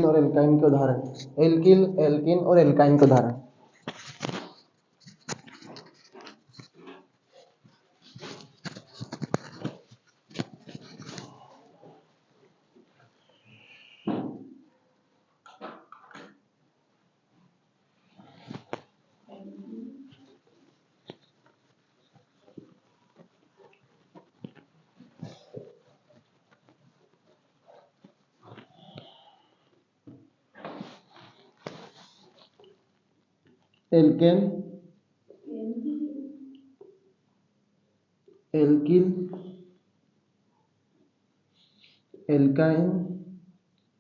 Alkene और alkyne के उदाहरण। एल्किल, एल्किन और एल्काइन के उदाहरण। एल्केन, एल्किल, एल्काइन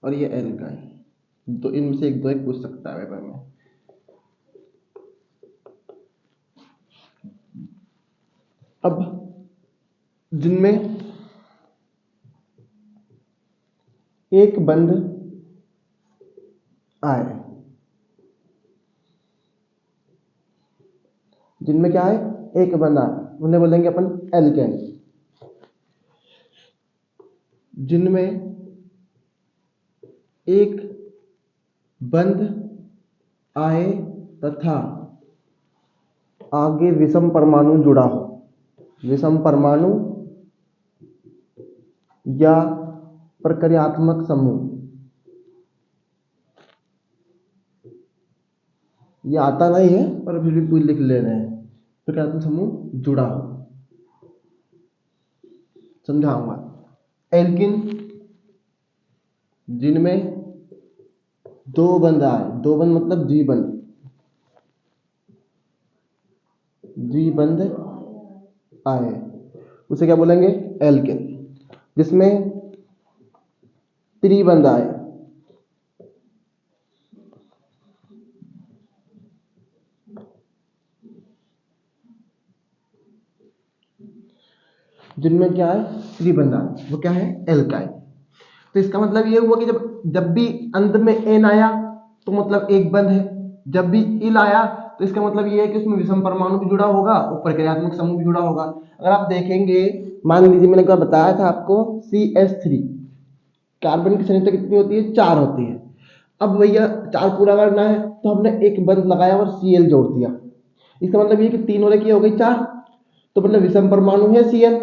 और ये एल्काइन। तो इनमें से एक दो एक पूछ सकता है पेपर में। अब जिनमें एक बंध आए, जिनमें क्या है, एक बंध आए, उन्हें बोलेंगे अपन एल्केन। जिनमें एक बंध आए तथा आगे विषम परमाणु जुड़ा हो, विषम परमाणु या प्रक्रियात्मक समूह, ये आता नहीं है पर फिर भी पूरी लिख ले रहे हैं, प्रक्रियात्मक समूह जुड़ा हो। समझाऊंगा। एल्किन जिनमें दो बंध आए, दो बंध मतलब द्विबंध, द्विबंध आए, उसे क्या बोलेंगे, एल्किन। जिसमें त्रिबंध आए, जिनमें क्या है, त्रिबंध आए, वो क्या है, एल्काइन। तो इसका मतलब ये हुआ कि जब भी अंत में एन आया तो मतलब एक बंध है, जब भी इल आया तो इसका मतलब ये है कि उसमें विषम परमाणु भी जुड़ा होगा और प्रक्रियात्मक समूह भी जुड़ा होगा। अगर आप देखेंगे, मान लीजिए मैंने क्या बताया था आपको, CH3 कार्बन की संख्या कितनी होती है, 4 होती है। अब भैया 4 पूरा करना है तो हमने एक बंध लगाया और Cl जोड़ दिया। इसका मतलब ये कि 3 और 1 हो गई 4, तो मतलब विषम परमाणु है Cl।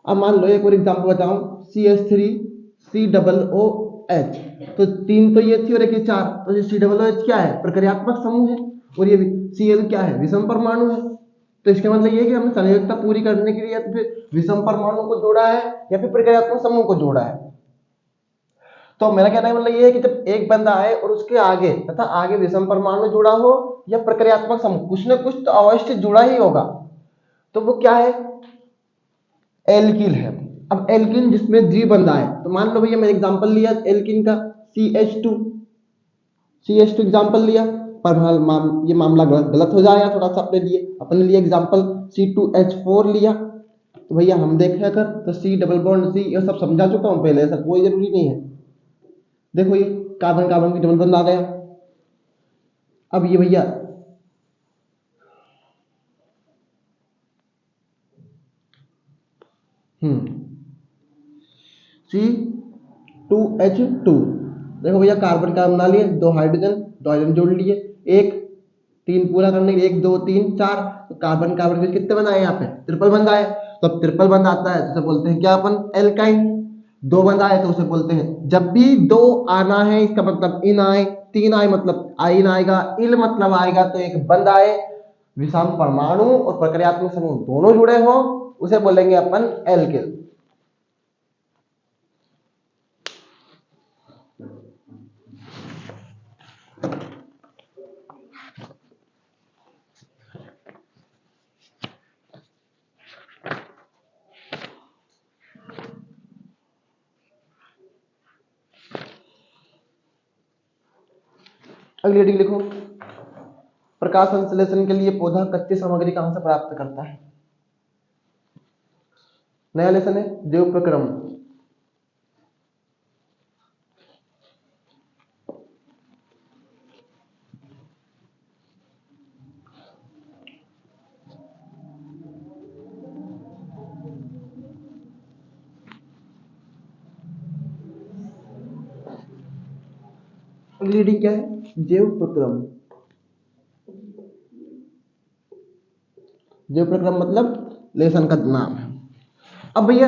अब मान लो एक और एग्जांपल बताऊं, CH3 COOH, तो 3 तो ये थी और एक ये 4, तो ये COOH क्या है, प्रक्रियात्मक समूह है, और ये Cl क्या है, विषम परमाणु है। तो इसका मतलब ये है कि हमने संयोजकता पूरी करने के लिए या तो फिर विषम परमाणु को जोड़ा है या फिर प्रक्रियात्मक समूह को जोड़ा है। तो मेरा कहना है मतलब ये है कि जब एक बंदा आए और उसके आगे तथा आगे विषम परमाणु जुड़ा हो या प्रक्रियात्मक समूह, कुछ ना कुछ तो अवश्य जुड़ा ही होगा, तो वो क्या है, एल्किल है। अब एल्किन जिसमें द्विबंध आए, तो मान लो भैया मैं एग्जांपल लिया एल्किन का CH2 एग्जांपल लिया, पर ये मामला गलत हो जाएगा थोड़ा सा अपने लिए एग्जांपल C2H4 लिया। तो भैया हम देखें अगर तो C डबल बॉन्ड C ये सब समझा चुका हूं पहले, ऐसा कोई जरूरी नहीं है। देखो ये कार्बन कार्बन की डबल बॉन्ड आ गया। अब ये भैया C2H2, देखो भैया कार्बन कार्बन बना लिए, दो हाइड्रोजन जोड़ लिए, एक 3 पूरा करने के 1 2 3 4, तो कार्बन कार्बन के कितने बंध आए, यहाँ पे ट्रिपल बंध आए। तो अब ट्रिपल बंध आता है तो उसे बोलते हैं क्या अपन, एल्काइन। 2 बंध आए तो उसे बोलते हैं, जब भी 2 आना है इसका मतलब इन आए, 3 आए मतलब आइन आएगा, इल मतलब आएगा, तो एक बंध आए, विषम परमाणु और प्रक्रियात्मक समूह दोनों जुड़े हो, उसे बोलेंगे अपन एल्किल। अगली हेडिंग लिखो, प्रकाश संश्लेषण के लिए पौधा कच्ची सामग्री कहां से प्राप्त करता है। नया लेसन है, जैव प्रक्रमण। अगली रीडिंग क्या है? जैव प्रक्रम। जैव प्रक्रम मतलब लेसन का नाम है। अब भैया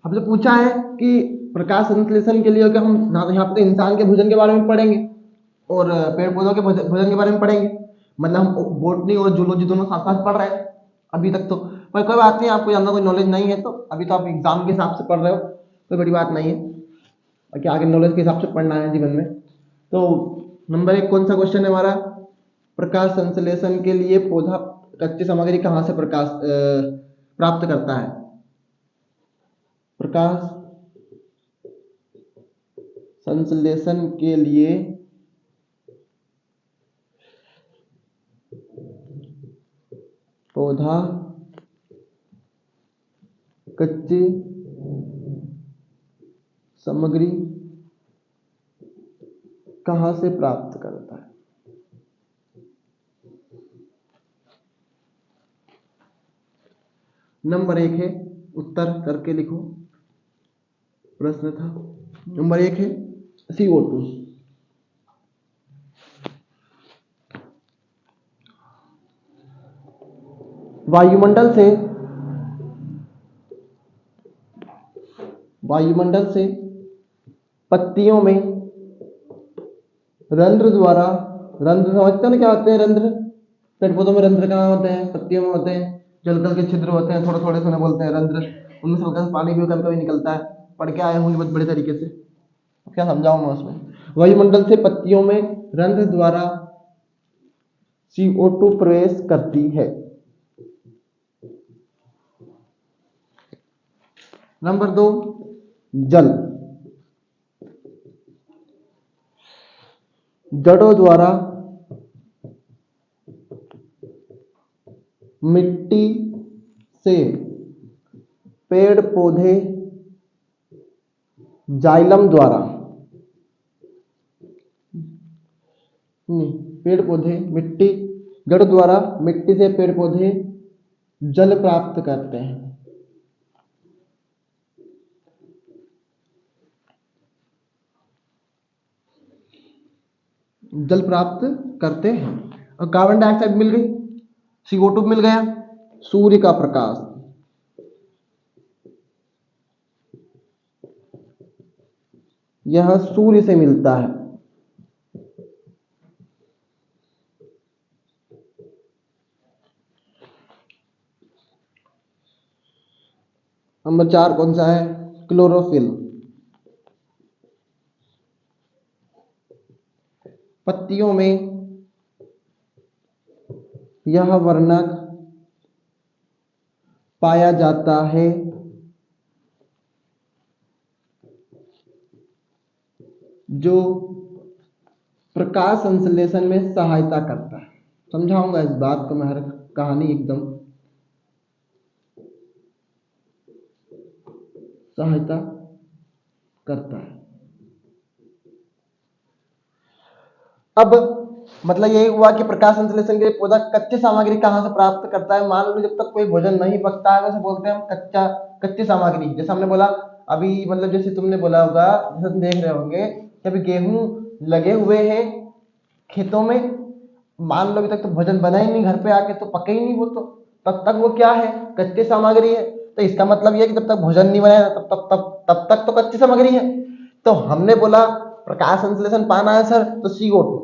हमसे पूछा है कि प्रकाश संश्लेषण के लिए क्या हम यहाँ पे इंसान के भोजन के बारे में पढ़ेंगे और पेड़ पौधों के भोजन के बारे में पढ़ेंगे, मतलब हम बोटनी और जूलॉजी दोनों साथ साथ पढ़ रहे हैं अभी तक तो। पर कोई बात नहीं, आपको ज़्यादा कोई नॉलेज नहीं है तो अभी तो आप एग्जाम के हिसाब से पढ़ रहे हो, कोई बड़ी बात नहीं है, और क्या आगे नॉलेज के हिसाब से पढ़ना है जीवन में। तो नंबर 1 कौन सा क्वेश्चन है हमारा? प्रकाश संश्लेषण के लिए पौधा कच्ची सामग्री कहाँ से प्रकाश प्राप्त करता है? प्रकाश संश्लेषण के लिए पौधा कच्ची सामग्री कहाँ से प्राप्त करता है? नंबर 1 है, उत्तर करके लिखो, प्रश्न था। नंबर 1 है CO2। वायुमंडल से पत्तियों में रंध्र द्वारा, रंध्र समझते हो ना क्या होते हैं? रंध्र, पेड़ पौधों में रंध्र कहाँ होते हैं? पत्तियों में होते हैं। जल तल के छिद्र होते हैं, थोड़े थोड़े से बोलते हैं रंध्र, उनमें से हल्का सा पानी भी कभी कभी निकलता है। पढ़ के आए होंगे बहुत बड़े तरीके से, क्या समझाऊं मैं उसमें। वायुमंडल से पत्तियों में रंध्र द्वारा CO2 प्रवेश करती है। नंबर 2 जल, जड़ों द्वारा मिट्टी से पेड़ पौधे जाइलम द्वारा, पेड़ पौधे मिट्टी, जड़ द्वारा मिट्टी से पेड़ पौधे जल प्राप्त करते हैं। जल प्राप्त करते हैं। और कार्बन डाइऑक्साइड मिल गई, CO2 मिल गया। सूर्य का प्रकाश, यह सूर्य से मिलता है। नंबर 4 कौन सा है? क्लोरोफिल। पत्तियों में यह वर्णक पाया जाता है जो प्रकाश संश्लेषण में सहायता करता है। समझाऊंगा इस बात को मैं, हर कहानी एकदम सहायता करता है। अब मतलब यही हुआ कि प्रकाश संश्लेषण के लिए पौधा कच्ची सामग्री कहाँ से प्राप्त करता है। मान लो जब तक कोई भोजन नहीं पकता है, वैसे बोलते हैं हम कच्ची सामग्री। जैसे हमने बोला अभी, मतलब जैसे तुमने बोला होगा, जैसे तुम देख रहे होंगे कि अभी गेहूं लगे हुए हैं खेतों में, मान लो अभी तक तो भोजन बना ही नहीं, घर पे आके तो पके ही नहीं वो, तो तब तक वो क्या है? कच्ची सामग्री है। तो इसका मतलब ये है कि जब तक भोजन नहीं बनाया तब तक तो कच्ची सामग्री है। तो हमने बोला प्रकाश संश्लेषण पाना है सर, तो CO2।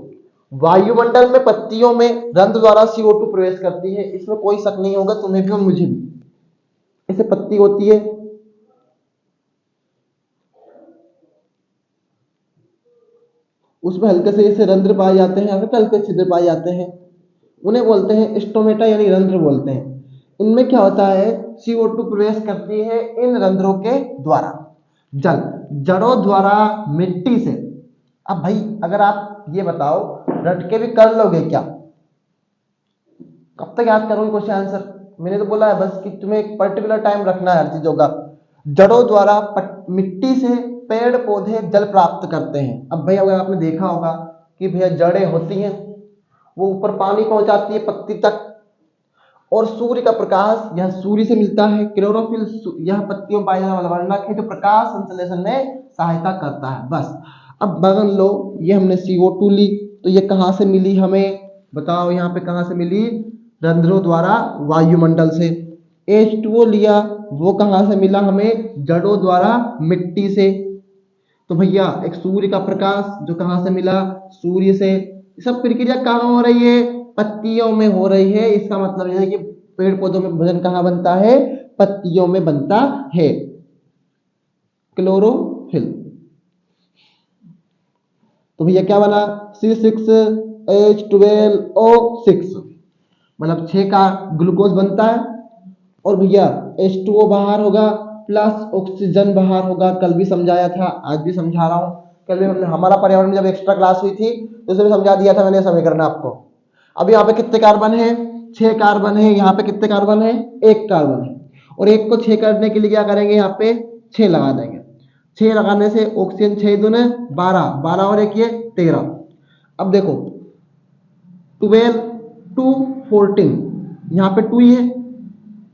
वायुमंडल में पत्तियों में रंध्र द्वारा CO2 प्रवेश करती है, इसमें कोई शक नहीं होगा तुम्हें भी और मुझे भी। इसे पत्ती होती है, उसमें हल्के से ऐसे रंध्र पाए जाते हैं, हल्के हल्के छिद्र पाए जाते हैं, उन्हें बोलते हैं स्टोमेटा यानी रंध्र बोलते हैं। इनमें क्या होता है? CO2 प्रवेश करती है इन रंध्रों के द्वारा। जल, जड़ों द्वारा मिट्टी से। अब भाई अगर आप ये बताओ, रट के भी कर लोगे क्या? कब तक याद करोगे क्वेश्चन आंसर? मैंने तो बोला है बस कि तुम्हें एक पर्टिकुलर टाइम रखना है हर चीजों का। जड़ों द्वारा मिट्टी से पेड़ पौधे जल प्राप्त करते हैं। अब भाई अगर आपने देखा होगा कि भैया जड़ें होती हैं, वो ऊपर पानी पहुंचाती है पत्ती तक, और सूर्य का प्रकाश यह सूर्य से मिलता है। क्लोरोफिल यह पत्तियों में पाया जाने वाला वर्णक है जो प्रकाश संश्लेषण में सहायता करता है। बस अब बगल लो, ये हमने CO2 ली, तो ये कहाँ से मिली हमें बताओ, यहाँ पे कहाँ से मिली, रंध्रों द्वारा वायुमंडल से। H2O लिया, वो कहाँ से मिला हमें, जड़ों द्वारा मिट्टी से। तो भैया एक सूर्य का प्रकाश जो कहाँ से मिला, सूर्य से। सब प्रक्रिया कहाँ हो रही है, पत्तियों में हो रही है। इसका मतलब यह है कि पेड़ पौधों में भोजन कहाँ बनता है, पत्तियों में बनता है, क्लोरोफिल। तो भैया क्या बना, C6H12O6, मतलब 6 का ग्लूकोज बनता है। और भैया H2O बाहर होगा प्लस ऑक्सीजन बाहर होगा। कल भी समझाया था, आज भी समझा रहा हूँ। कल भी हमने हमारा पर्यावरण में जब एक्स्ट्रा क्लास हुई थी तो उसमें समझा दिया था मैंने समीकरण आपको। अब यहाँ पे कितने कार्बन है, 6 कार्बन है। यहाँ पे कितने कार्बन है, 1 कार्बन है। और 1 को 6 करने के लिए क्या करेंगे, यहाँ पे 6 लगा देंगे। 6 लगाने से ऑक्सीजन 6 दूने 12, 12 और 1 ये 13। अब देखो 12 2 14, यहाँ पे 2 ही है,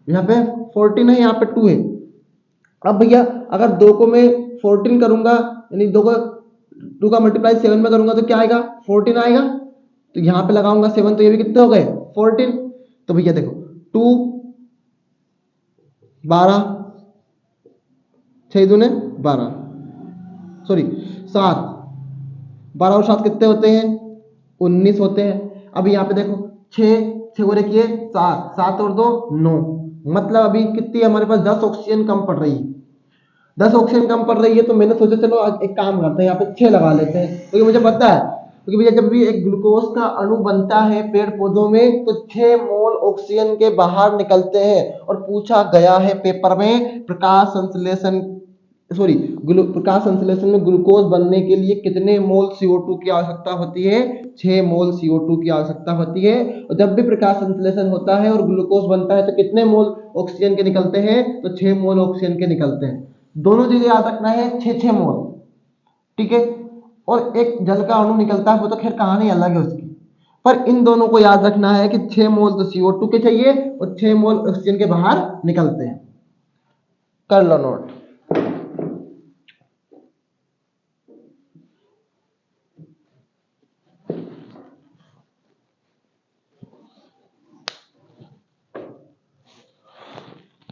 यहाँ पे 14 है, यहाँ पे 2 है। अब भैया अगर 2 को मैं 14 करूंगा, यानी 2 को 2 का मल्टीप्लाई 7 में करूंगा तो क्या आएगा, 14 आएगा। तो यहाँ पे लगाऊंगा 7, तो ये भी कितने हो गए, 14। तो भैया देखो 2 12, 6 दूने 12, सॉरी 7, 12 और 7 कितने होते हैं, 19 होते हैं। अब यहाँ पे देखो 6 और 1 ये 7, 7 और 2 9, मतलब अभी कितनी हमारे पास 10 ऑक्सीजन कम पड़ रही है। 10 ऑक्सीजन कम पड़ रही है, तो मैंने सोचा चलो आज एक काम करते हैं, यहाँ पे 6 लगा लेते हैं, क्योंकि मुझे पता है, क्योंकि भैया जब भी एक ग्लूकोज का अणु बनता है पेड़ पौधों में तो 6 मोल ऑक्सीजन के बाहर निकलते हैं। और पूछा गया है पेपर में, प्रकाश संश्लेषण सॉरी प्रकाश संश्लेषण में ग्लूकोज बनने के लिए कितने मोल CO2 की आवश्यकता होती है, 6 मोल CO2 की आवश्यकता होती है। और जब भी प्रकाश संश्लेषण होता है और ग्लूकोज बनता है तो कितने मोल ऑक्सीजन के निकलते हैं, तो 6 मोल ऑक्सीजन के निकलते हैं। दोनों चीजें याद रखना है, 6 मोल, ठीक है। और एक जल का अणु निकलता है, वो तो खैर कहानी अलग है उसकी, पर इन दोनों को याद रखना है कि 6 मोल तो CO2 के चाहिए और 6 मोल ऑक्सीजन के बाहर निकलते हैं। कर लो नोट।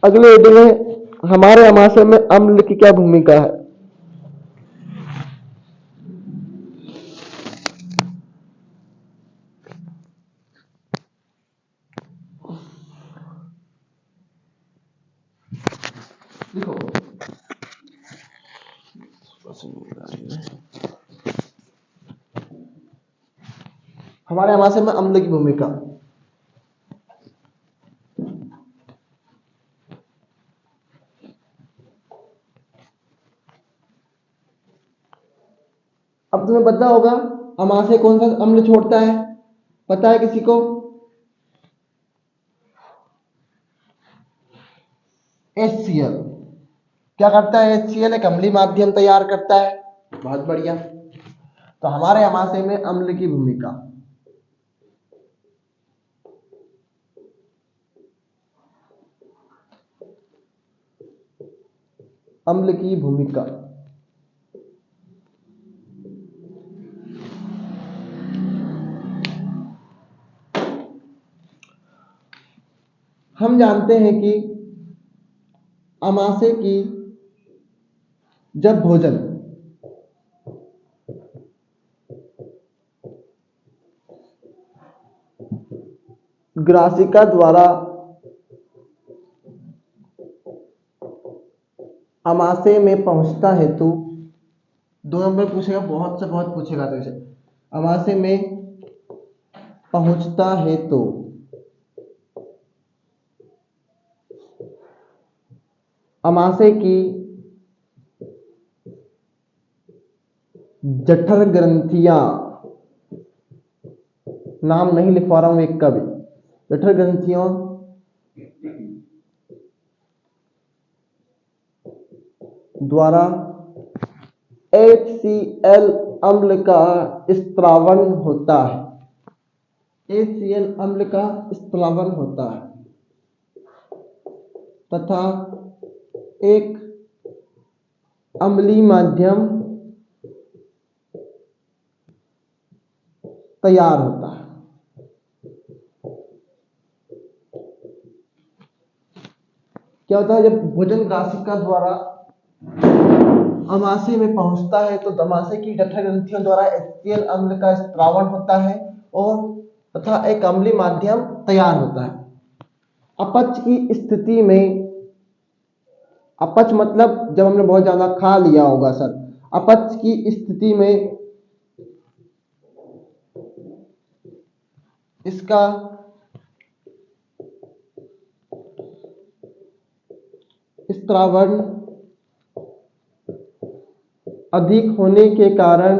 अगले हेडिंग है, हमारे आमाशय में अम्ल की क्या भूमिका है। देखो हमारे आमाशय में अम्ल की भूमिका, अब तुम्हें पता होगा अमाशय कौन सा अम्ल छोड़ता है, पता है किसी को, HCl। क्या करता है HCl, एक अम्लीय माध्यम तैयार करता है। बहुत बढ़िया। तो हमारे आमाशय में अम्ल की भूमिका, अम्ल की भूमिका, हम जानते हैं कि आमाशय की जब भोजन ग्रासिका द्वारा आमाशय में पहुंचता है तो 2 नंबर पूछेगा, बहुत से बहुत पूछेगा। तो इसे आमाशय में पहुंचता है तो आमाशय की जठर ग्रंथियां, नाम नहीं लिखवा रहा हूं एक का भी, जठर ग्रंथियों द्वारा HCl अम्ल का स्त्रावन होता है। HCl अम्ल का स्त्रावन होता है तथा एक अम्लीय माध्यम तैयार होता है। क्या होता है, जब भोजन ग्रासिका द्वारा अमाशय में पहुंचता है तो अमाशय की जठर ग्रंथियों द्वारा एचसीएल अम्ल का स्त्रावण होता है और तथा एक अम्लीय माध्यम तैयार होता है। अपच की स्थिति में, अपच मतलब जब हमने बहुत ज्यादा खा लिया होगा सर, अपच की स्थिति में इसका स्त्रावण अधिक होने के कारण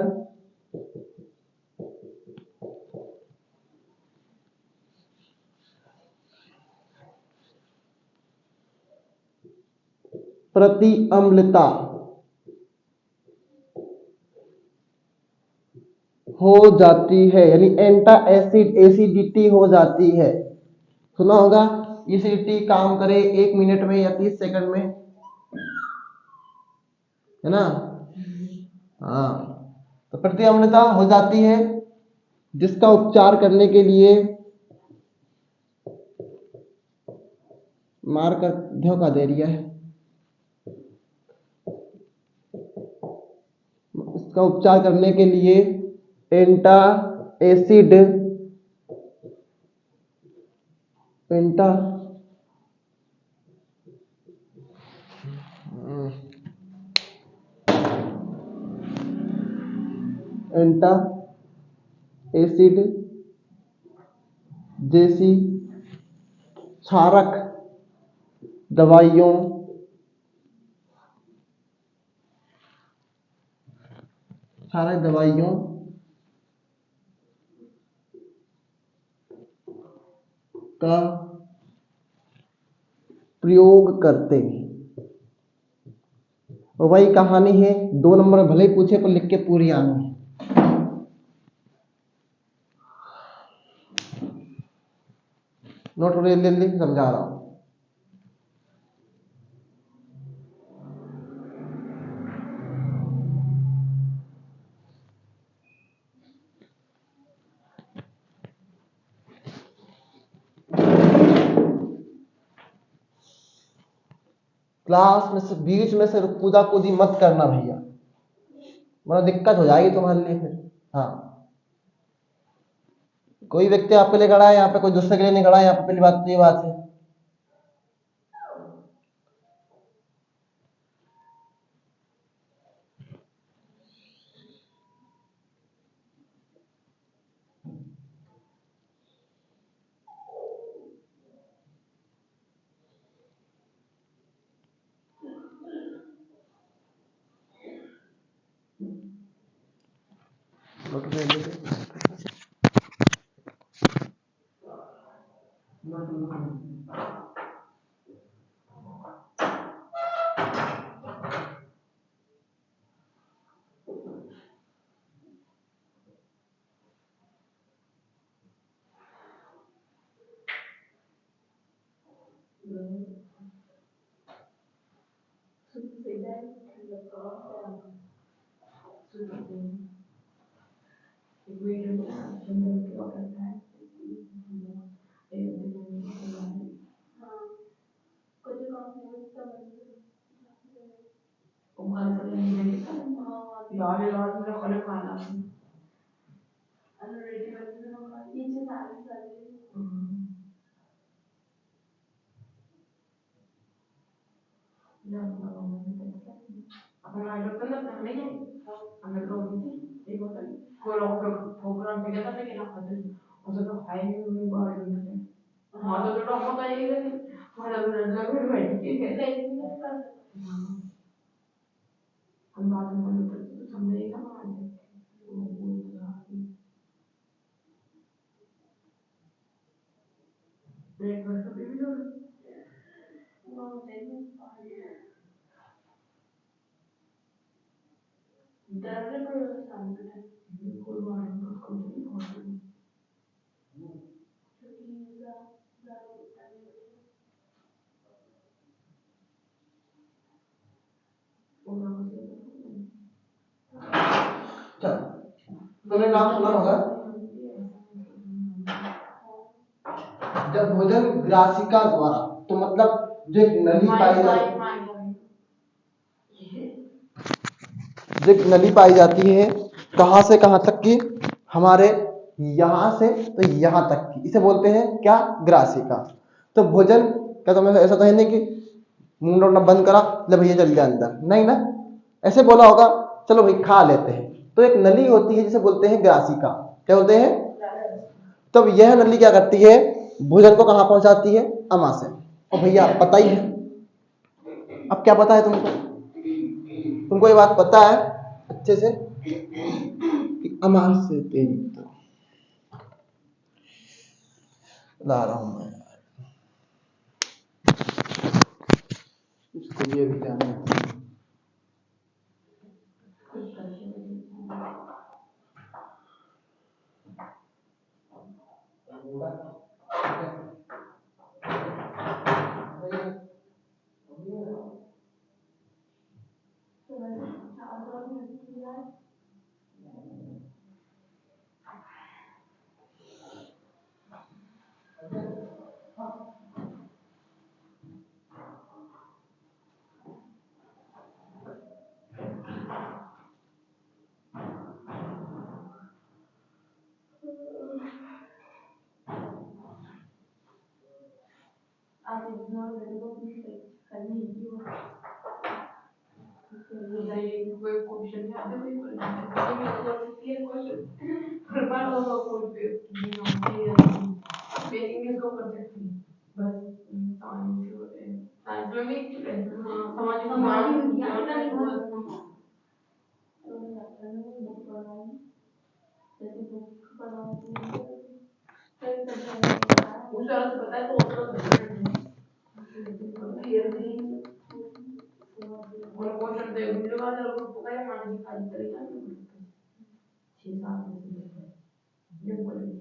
प्रति अम्लता हो जाती है, यानी एंटा एसिड एसिडिटी हो जाती है। सुना होगा एसिडिटी काम करे 1 मिनट में या 30 सेकंड में, है ना। हाँ, तो प्रति अम्लता हो जाती है जिसका उपचार करने के लिए मारकर धोखा दे दिया है। इसका उपचार करने के लिए एंटा एसिड एंटा एंटा एसिड जैसी क्षारक दवाइयों का प्रयोग करते हैं। वही कहानी है, 2 नंबर भले ही पूछे पर लिख के पूरी आनी है। नोट ले ले समझा रहा हूं। क्लास में से बीच में से कूदा कूदी मत करना भैया, वरना दिक्कत हो जाएगी तुम्हारे लिए फिर। हाँ, कोई व्यक्ति आपके लिए खड़ा है यहाँ पे, कोई दूसरे के लिए नहीं खड़ा है यहाँ पे, पहली बात तो ये बात है। तुमने नाम सुना होगा जब भोजन ग्रासिका द्वारा, तो मतलब जो एक नली पाई जाती जो एक नली पाई जाती है कहां से कहां तक की, हमारे यहां से तो यहां तक की, इसे बोलते हैं क्या, ग्रासिका। तो भोजन क्या तुम्हें ऐसा तो है नहीं कि मुंह रोना बंद करा ले भैया चल जाए अंदर, नहीं ना, ऐसे बोला होगा चलो भाई खा लेते हैं। तो एक नली होती है जिसे बोलते हैं ग्रासिका, क्या बोलते हैं। तब यह नली क्या करती है, भोजन को कहां पहुंचाती है, अमाशय। और भैया पता ही है, अब क्या पता है तुमको ये बात पता है अच्छे से कि अमाशय तेरी तो ला रहा हूं मैं, इसके लिए भी जाना है।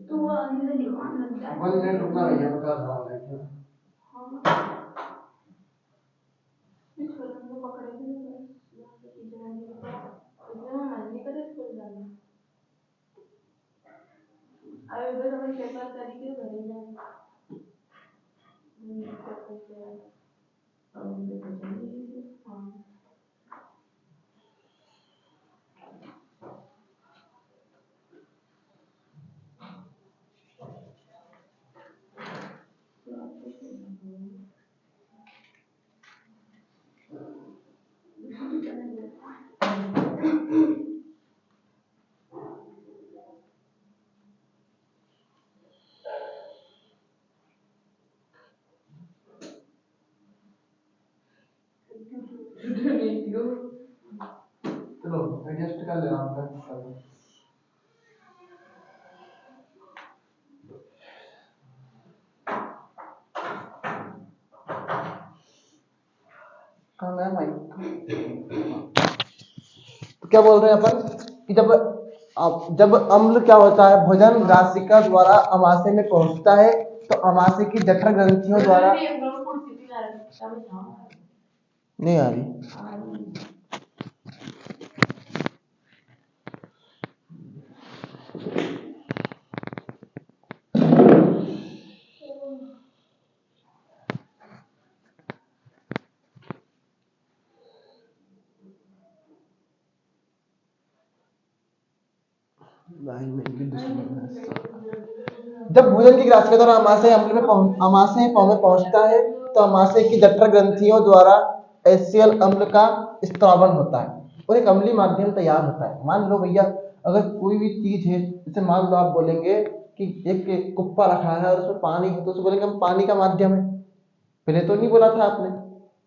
तो वो आगे से दिमाग लग जाए, 1 मिनट रुकना भैया, मैं कर रहा हूँ देखिए। चलो एडजस्ट कर ले रहा हूँ। तो क्या बोल रहे हैं अपन कि जब अम्ल क्या होता है, भोजन ग्रासिका द्वारा अमाशय में पहुंचता है, तो अमाशय की जठर ग्रंथियों द्वारा नहीं आ रही। जब भोजन की ग्रासिका द्वारा अमाशय अम्ल में पहुंचता है, तो अमाशय की जठर ग्रंथियों द्वारा HCl अम्ल का स्त्रावन होता है और एक अम्लीय माध्यम तैयार होता है। मान लो भैया, अगर कोई भी चीज है, जैसे मान लो आप बोलेंगे कि एक कुप्पा रखा है और उसमें पानी है, तो उसको बोलेंगे हम पानी का माध्यम है। पहले तो नहीं बोला था आपने,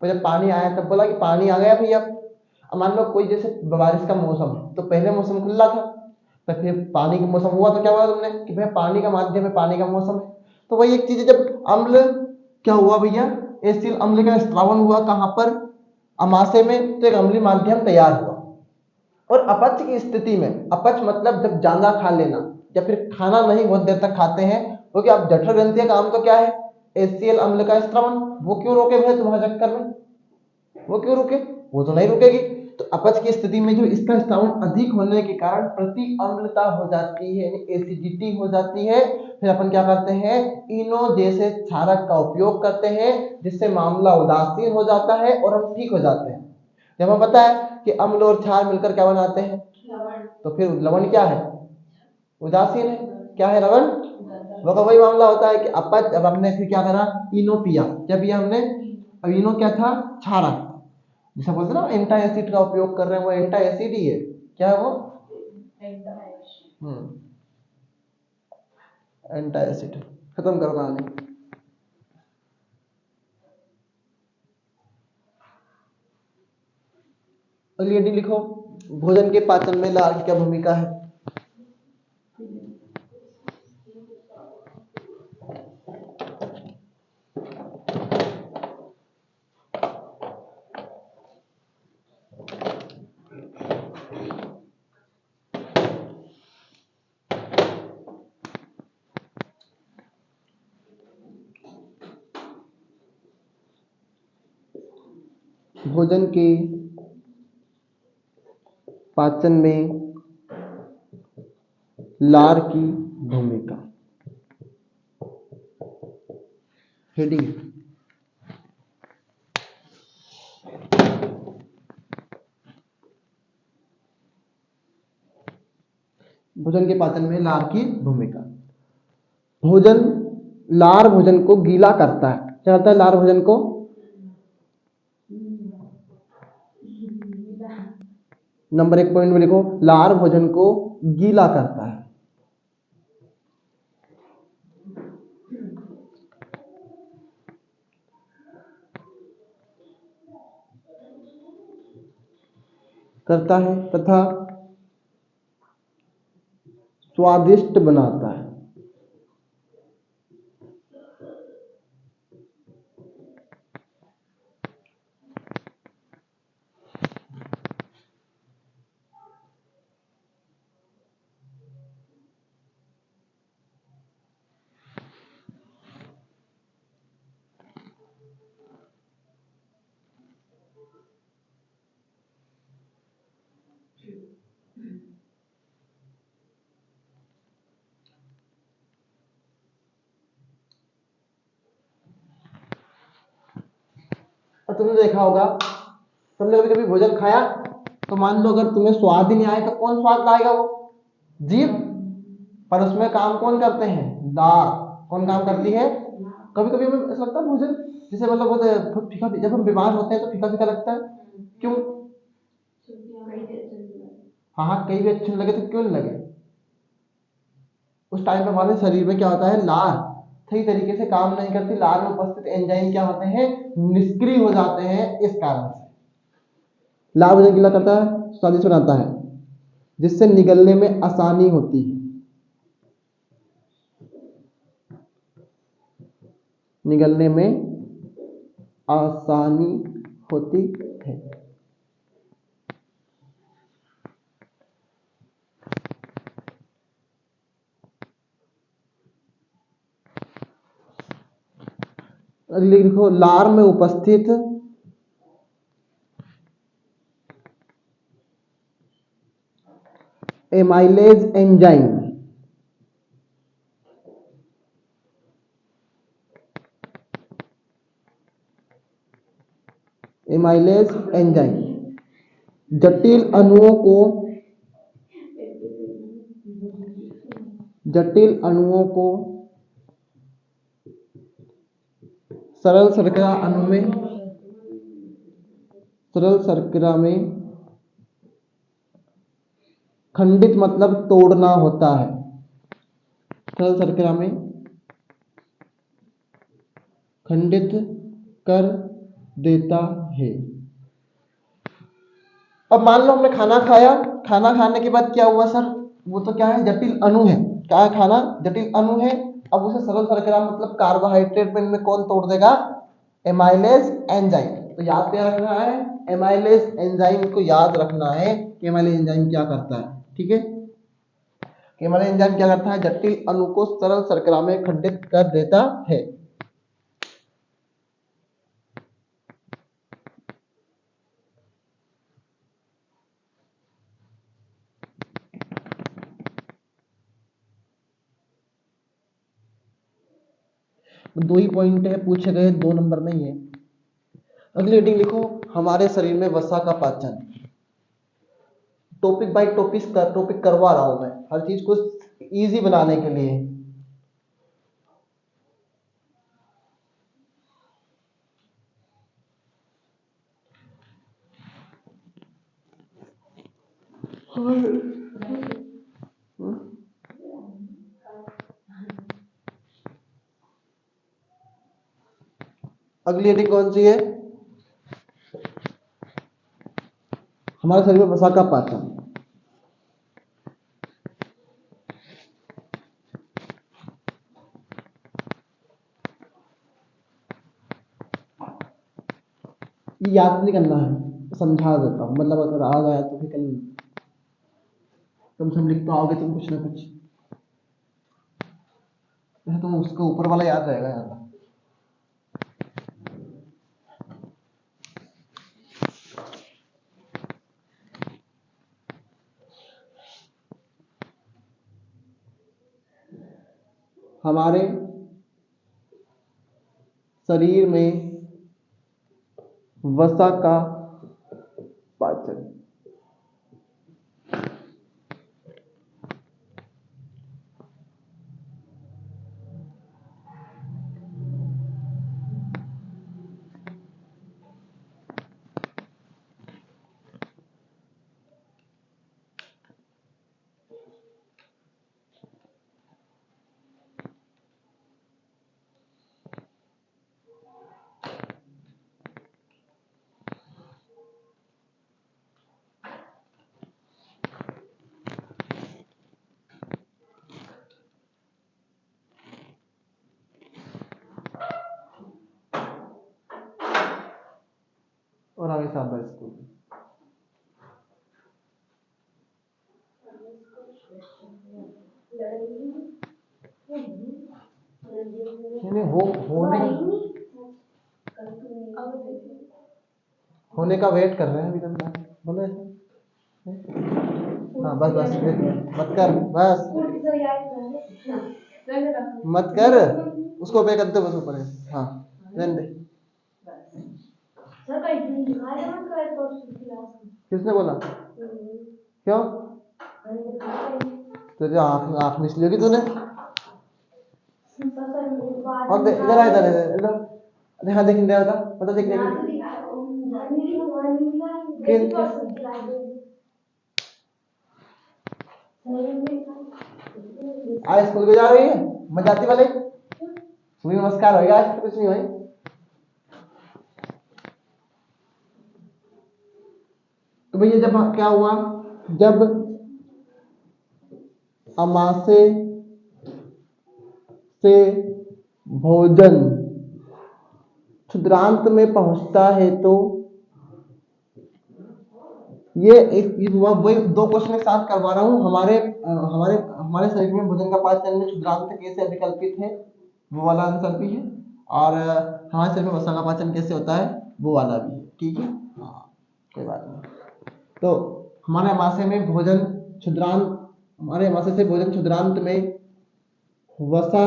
पहले पानी आया तब बोला कि पानी आ गया भैया। अब मान लो कोई जैसे बारिश का मौसम है, तो पहले मौसम खुला था, तो फिर पानी का मौसम हुआ तो क्या बोला तुमने कि भैया पानी का माध्यम है, पानी का मौसम है। तो वही एक चीज है, जब अम्ल क्या हुआ भैया, एसिल अम्ल का स्त्रावन हुआ कहां पर, अमाशय में, तो एक अम्लीय माध्यम तैयार हुआ। और अपच की स्थिति में, अपच मतलब जब ज्यादा खा लेना या फिर खाना नहीं बहुत देर तक खाते हैं, क्योंकि आप जठर ग्रंथि का काम तो क्या है, HCl अम्ल का स्त्रावन। वो क्यों रोके भैया तुम्हारे चक्कर में, वो क्यों रुके, वो तो नहीं रुकेगी। तो अपच की स्थिति में जो इसका स्त्रावन अधिक होने के कारण प्रति अम्लता हो जाती है, यानी एसिडिटी हो जाती है। फिर अपन क्या करते हैं, इनो जैसे क्षारक का उपयोग करते हैं, जिससे मामला उदासीन हो जाता है और हम ठीक हो जाते हैं। जब हमें पता है कि अम्ल और क्षार मिलकर क्या बनाते हैं, तो फिर लवण क्या है, उदासीन है। क्या है, लवण। वो वही मामला होता है कि अपच, अब हमने फिर क्या करा, इनो पिया। क्या पिया हमने, अब इनो क्या था, क्षारक, जैसे बोलते ना एंटा एसिड का उपयोग कर रहे हैं, वो एंटा एसिड ही है। क्या है वो, एंटा एसिड। खत्म करो कहानी। अगली हेडिंग लिखो, भोजन के पाचन में लार की क्या भूमिका है। भोजन के पाचन में लार की भूमिका। हेडिंग, भोजन के पाचन में लार की भूमिका। भोजन, लार भोजन को गीला करता है। क्या करता है लार भोजन को, नंबर 1 पॉइंट में लिखो, लार भोजन को गीला करता है। करता है तथा स्वादिष्ट बनाता है। और तुमने देखा होगा, तुमने कभी कभी भोजन खाया तो मान लो अगर तुम्हें स्वाद ही नहीं आए तो कौन स्वाद लाएगा, वो जीभ। पर उसमें काम कौन करते हैं, लार। कौन काम करती है। कभी कभी हमें ऐसा लगता है भोजन जैसे मतलब बहुत फीका, जब हम बीमार होते हैं तो फीका फीका लगता है। क्यों, हाँ हाँ, कहीं भी अच्छे नहीं लगे तो क्यों नहीं लगे, उस टाइम पे हमारे शरीर में क्या होता है, लार सही तरीके से काम नहीं करती। लार में उपस्थित एंजाइम क्या होते हैं, निष्क्रिय हो जाते हैं। इस कारण से लार भोजन गीला करता है, स्वादिष्ट बनाता है, जिससे निगलने में आसानी होती है। निगलने में आसानी होती है। अगली लिखो, लार में उपस्थित एमाइलेज एंजाइम, एमाइलेज एंजाइम जटिल अणुओं को, जटिल अणुओं को सरल शर्करा अणु में, सरल शर्करा में खंडित मतलब तोड़ना होता है। सरल शर्करा में खंडित कर देता है। अब मान लो हमने खाना खाया, खाना खाने के बाद क्या हुआ सर, वो तो क्या है, जटिल अणु है। क्या है, खाना जटिल अणु है। अब उसे सरल शर्करा मतलब कार्बोहाइड्रेट में कौन तोड़ देगा, एमाइलेज एंजाइम। तो याद क्या रखना है, एमाइलेज एंजाइम को याद रखना है कि एमाइलेज एंजाइम क्या करता है। ठीक है, एमाइलेज एंजाइम क्या करता है, जटिल अणु को सरल शर्करा में खंडित कर देता है। दो ही पॉइंट है पूछे गए, 2 नंबर में ही है। अगली हेडिंग लिखो, हमारे शरीर में वसा का पाचन। टॉपिक बाय टॉपिक करवा रहा हूं मैं, हर चीज को इजी बनाने के लिए। अगली हेडिंग कौन सी है? हमारे शरीर में वसा का पाचन। ये याद नहीं करना है, समझा देता हूं, मतलब अगर आ गया तो फिर कम से कम लिख तो आओगे तुम कुछ ना कुछ, तो उसका ऊपर वाला याद रहेगा यार। हमारे शरीर में वसा का पाचन। और आगे साहब स्कूल होने का वेट कर रहे हैं अभी तक, बोले हाँ बस बस मत कर, बस मत कर, उसको पे करते बस ऊपर है। हाँ रहने दे। किसने बोला? क्यों? तुझे आँख आँख मिस लियोगी तूने? और इधर आ, इधर इधर, अरे हाँ देख रहा था, पता देख आज स्कूल को जा रही है, मैं जाती वाले सूर्य नमस्कार होगा आज, तो कुछ नहीं भाई। तो भैया जब क्या हुआ, जब अमाशय से भोजन क्षुद्रांत में पहुंचता है, तो ये वही 2 क्वेश्चन एक साथ करवा रहा हूं। हमारे हमारे हमारे शरीर में भोजन का पाचन में क्षुद्रांत कैसे अभिकल्पित है, वो वाला आंसर भी है, और हमारे शरीर में वसा का पाचन कैसे होता है, वो वाला भी है। ठीक है, हाँ कोई बात नहीं। तो हमारे अमाशय में भोजन क्षुद्रांत, हमारे अमाशय से भोजन क्षुद्रांत में वसा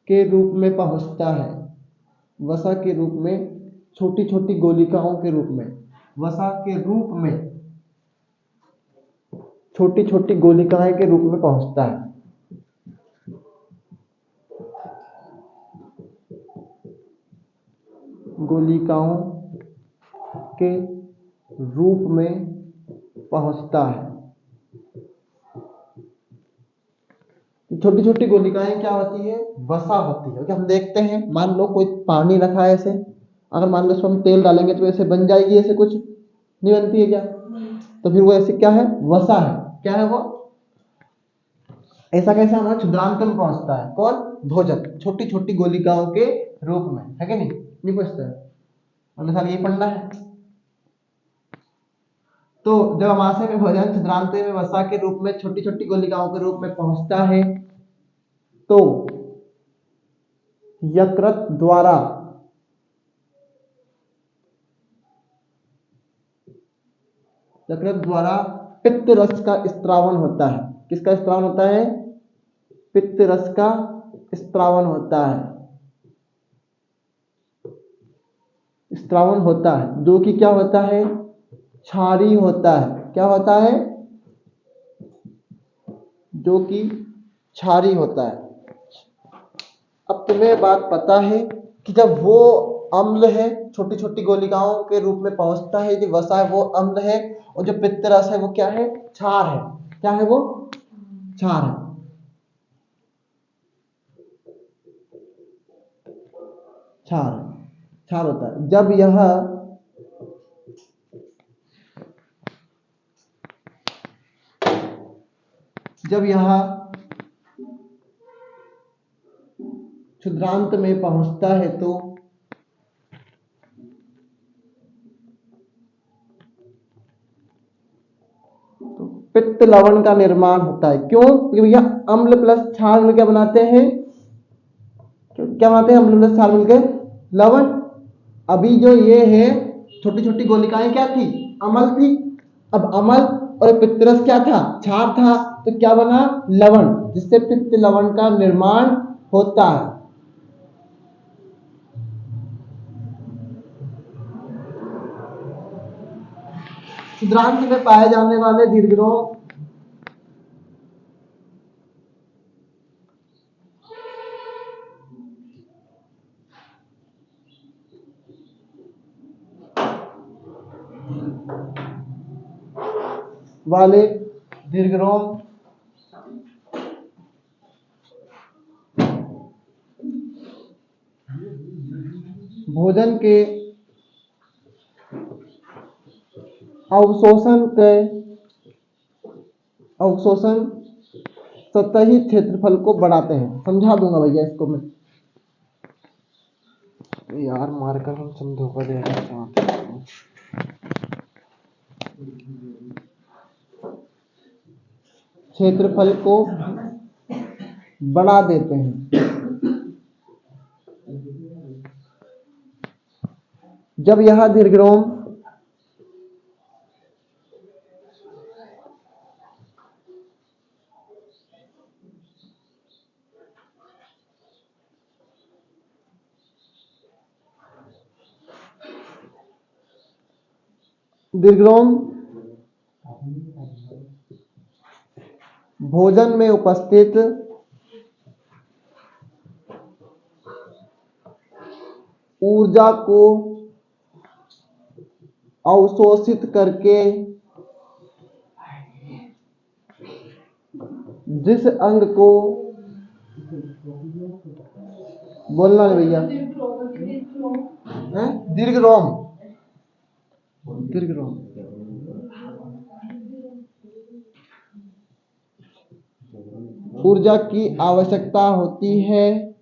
के रूप में पहुंचता है, वसा के रूप में, छोटी छोटी गोलिकाओं के रूप में, वसा के रूप में छोटी छोटी गोलिकाएं के रूप में पहुंचता है। गोलिकाओं के रूप में पहुंचता है। छोटी छोटी गोलिकाएं क्या होती है, वसा होती है। क्योंकि हम देखते हैं, मान लो कोई पानी रखा है ऐसे, अगर मान लो इसमें हम तेल डालेंगे तो ऐसे बन जाएगी, ऐसे कुछ नहीं बनती है क्या? तो फिर वो ऐसे क्या है, वसा है। क्या है वो? ऐसा कैसे हमारा क्षुद्रांत में पहुंचता है? कौन? भोजन छोटी छोटी गोलिकाओं के रूप में, है कि नहीं पूछता है, मतलब साल यही पढ़ना है। तो जब अमाशय में भोजन क्षुद्रांत में वसा के रूप में छोटी छोटी गोलिकाओं के रूप में पहुंचता है, तो यकृत द्वारा पित्त रस का स्त्रावन होता है। किसका स्त्रावन होता है? पित्त रस का स्त्रावन होता है, स्त्रावन होता है, जो कि क्या होता है, क्षारीय होता है। क्या होता है, जो कि क्षारीय होता है। अब तुम्हें बात पता है कि जब वो अम्ल है छोटी छोटी गोलिकाओं के रूप में पहुंचता है, यदि वसा है वो अम्ल है, और जो पित्त रस है वो क्या है, क्षार है। क्या है वो, क्षार है। क्षार, क्षार होता है। जब यह क्षुद्रांत में पहुंचता है तो पित्त लवण का निर्माण होता है। क्यों, क्योंकि भैया अम्ल प्लस क्षार मिलकर क्या बनाते हैं, क्या बनाते हैं, अम्ल प्लस क्षार मिलकर लवण। अभी जो ये है छोटी छोटी गोलिकाएं क्या थी, अम्ल थी। अब अम्ल और पित्तरस क्या था, क्षार था, तो क्या बना, लवण, जिससे पित्त लवण का निर्माण होता है। क्षुद्रांत में पाए जाने वाले दीर्घरोम वाले दीर्घरोम भोजन के अवशोषण सतही क्षेत्रफल को बढ़ाते हैं। समझा दूंगा भैया इसको मैं, यार मारकर हम समझौता देना चाहते हैं। क्षेत्रफल को बढ़ा देते हैं। जब यह दीर्घरोम भोजन में उपस्थित ऊर्जा को अवशोषित करके जिस अंग को, बोलना नहीं भैया, दीर्घरोम, दीर्घरोम ऊर्जा की आवश्यकता होती है,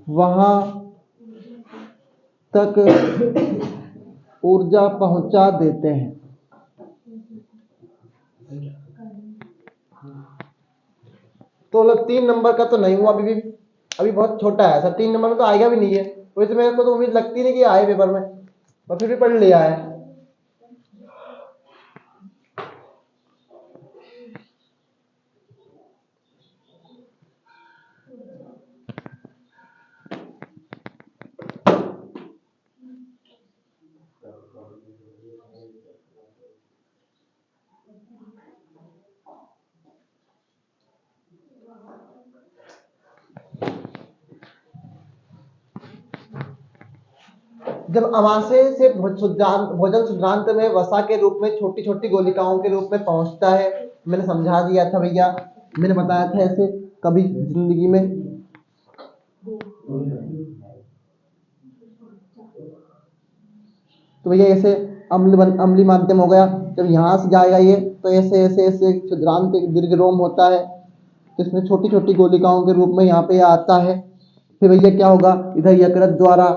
वहां तक ऊर्जा पहुंचा देते हैं। तो मतलब 3 नंबर का तो नहीं हुआ, अभी बहुत छोटा है सर, 3 नंबर में तो आएगा भी नहीं है। वैसे मेरे को तो उम्मीद लगती नहीं कि आए पेपर में, और फिर भी पढ़ लिया है। जब अमाशय से भोजन क्षुद्रांत में वसा के रूप में छोटी छोटी गोलिकाओं के रूप में पहुंचता है, मैंने समझा दिया था भैया, मैंने बताया था ऐसे कभी जिंदगी में। तो भैया ऐसे अम्लीय माध्यम हो गया। जब यहाँ से जाएगा ये, तो ऐसे ऐसे ऐसे क्षुद्रांत एक दीर्घरोम होता है, तो इसमें छोटी छोटी गोलिकाओं के रूप में यहाँ पे आता है। फिर भैया क्या होगा, इधर यकृत द्वारा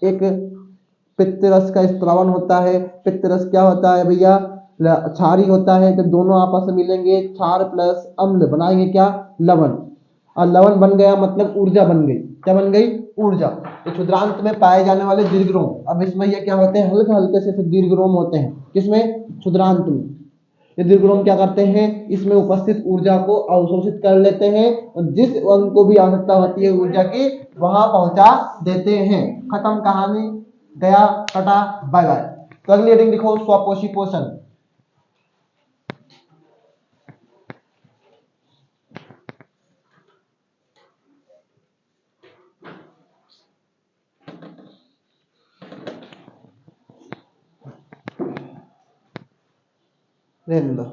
एक पित्त रस का स्त्रावन होता है। पित्त रस क्या होता है भैया, क्षारी होता है। जब दोनों आपस में मिलेंगे, क्षार प्लस अम्ल बनाएंगे क्या, लवण, और लवण बन गया मतलब ऊर्जा बन गई। क्या बन गई, ऊर्जा। तो क्षुद्रांत में पाए जाने वाले दीर्घरोम, अब इसमें ये क्या होते हैं, हल्के हल्के से दीर्घरोम होते हैं। किसमें, क्षुद्रांत में। ये द्विगुणन क्या करते हैं, इसमें उपस्थित ऊर्जा को अवशोषित कर लेते हैं और जिस अंग को भी आवश्यकता होती है ऊर्जा की वहां पहुंचा देते हैं। खत्म कहानी, गया, कटा, बाय बाय। तो अगली हेडिंग लिखो, स्वपोषी पोषण। रहने दो,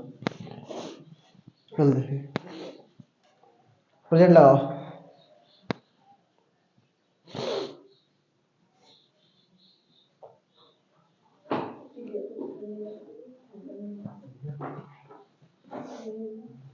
प्रोजेक्ट लगाओ।